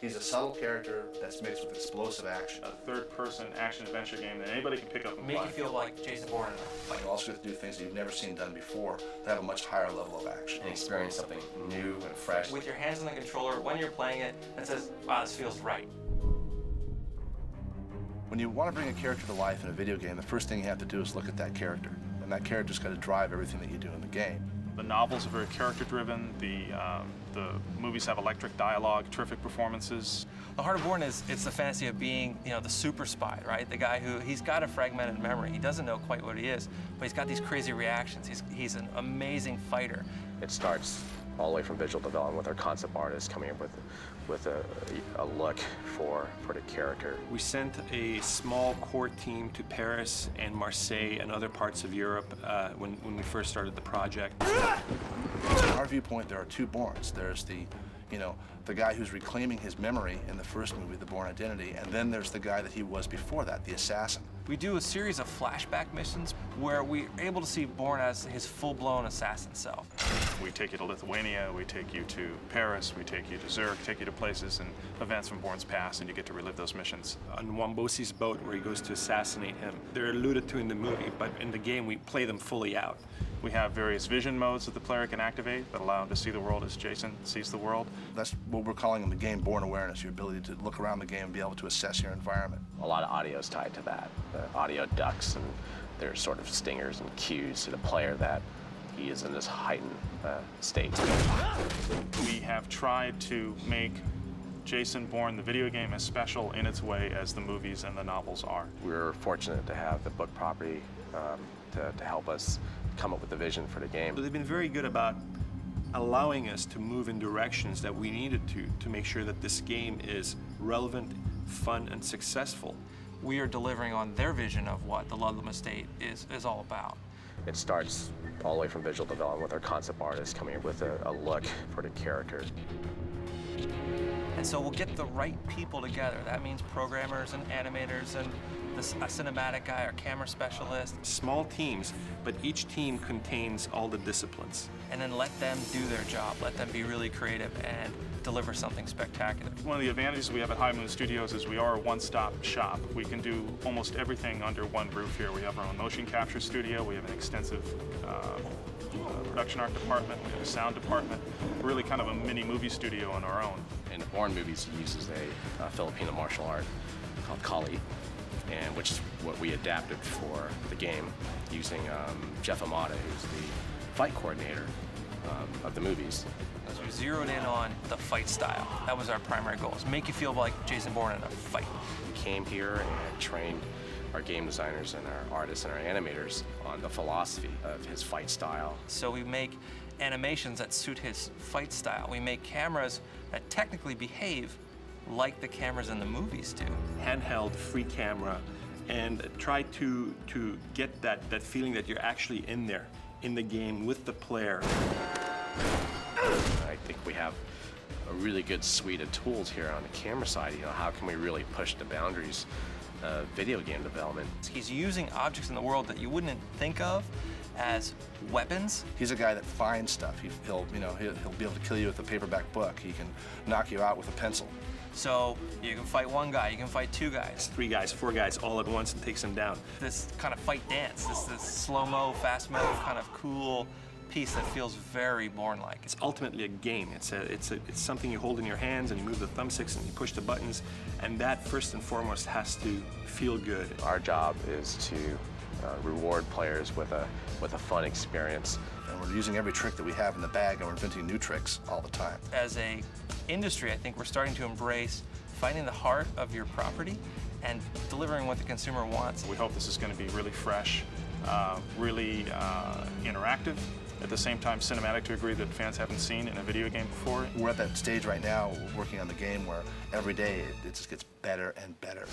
He's a subtle character that's mixed with explosive action. A third-person action-adventure game that anybody can pick up and Make play. you feel like Jason Bourne. Like you also get to do things that you've never seen done before that have a much higher level of action. And experience something new and fresh. With your hands on the controller, when you're playing it, it says, wow, this feels right. When you want to bring a character to life in a video game, the first thing you have to do is look at that character. And that character's got to drive everything that you do in the game. The novels are very character-driven. The movies have electric dialogue, terrific performances. The heart of Bourne it's the fantasy of being, you know, the super spy, right? The guy who, he's got a fragmented memory. He doesn't know quite what he is, but he's got these crazy reactions. He's an amazing fighter. It starts all the way from visual development with our concept artists coming up with a look for the character. We sent a small core team to Paris and Marseille and other parts of Europe when we first started the project. From our viewpoint, there are two Bournes. There's the guy who's reclaiming his memory in the first movie, The Bourne Identity, and then there's the guy that he was before that, the assassin. We do a series of flashback missions where we're able to see Bourne as his full-blown assassin self. We take you to Lithuania, we take you to Paris, we take you to Zurich, take you to places and events from Bourne's past, and you get to relive those missions. On Wambosi's boat where he goes to assassinate him. They're alluded to in the movie, but in the game we play them fully out. We have various vision modes that the player can activate that allow him to see the world as Jason sees the world. That's what we're calling in the game Bourne awareness, your ability to look around the game and be able to assess your environment. A lot of audio is tied to that. The audio ducks, and there's sort of stingers and cues to the player that he is in this heightened state. We have tried to make Jason Bourne, the video game, as special in its way as the movies and the novels are. We're fortunate to have the book property to help us come up with the vision for the game. So they've been very good about allowing us to move in directions that we needed to make sure that this game is relevant, fun, and successful. We are delivering on their vision of what the Ludlum estate is all about. It starts all the way from visual development with our concept artists coming up with a look for the character. And so we'll get the right people together. That means programmers and animators and a cinematic guy, our camera specialist. Small teams, but each team contains all the disciplines. And then let them do their job. Let them be really creative and deliver something spectacular. One of the advantages we have at High Moon Studios is we are a one-stop shop. We can do almost everything under one roof here. We have our own motion capture studio. We have an extensive production art department. We have a sound department. We're really kind of a mini movie studio on our own. In the Bourne movies, he uses a Filipino martial art called Kali, and which is what we adapted for the game using Jeff IMADA, who's the fight coordinator of the movies. We zeroed in on the fight style. That was our primary goal, is make you feel like Jason Bourne in a fight. We came here and trained our game designers and our artists and our animators on the philosophy of his fight style. So we make animations that suit his fight style. We make cameras that technically behave like the cameras in the movies do. Handheld, free camera, and try to get that feeling that you're actually in there, in the game with the player. I think we have a really good suite of tools here on the camera side. You know, how can we really push the boundaries of video game development? He's using objects in the world that you wouldn't think of as weapons. He's a guy that finds stuff. He'll be able to kill you with a paperback book. He can knock you out with a pencil. So you can fight one guy, you can fight two guys. 3 guys, 4 guys all at once and takes them down. This kind of fight dance, this slow-mo, fast-mo kind of cool piece that feels very Bourne-like. It's ultimately a game. It's something you hold in your hands and you move the thumbsticks and you push the buttons, and that first and foremost has to feel good. Our job is to reward players with a fun experience. And we're using every trick that we have in the bag, and we're inventing new tricks all the time. As a industry, I think we're starting to embrace finding the heart of your property and delivering what the consumer wants. We hope this is going to be really fresh, really interactive, at the same time cinematic to a degree that fans haven't seen in a video game before. We're at that stage right now, working on the game where every day it just gets better and better.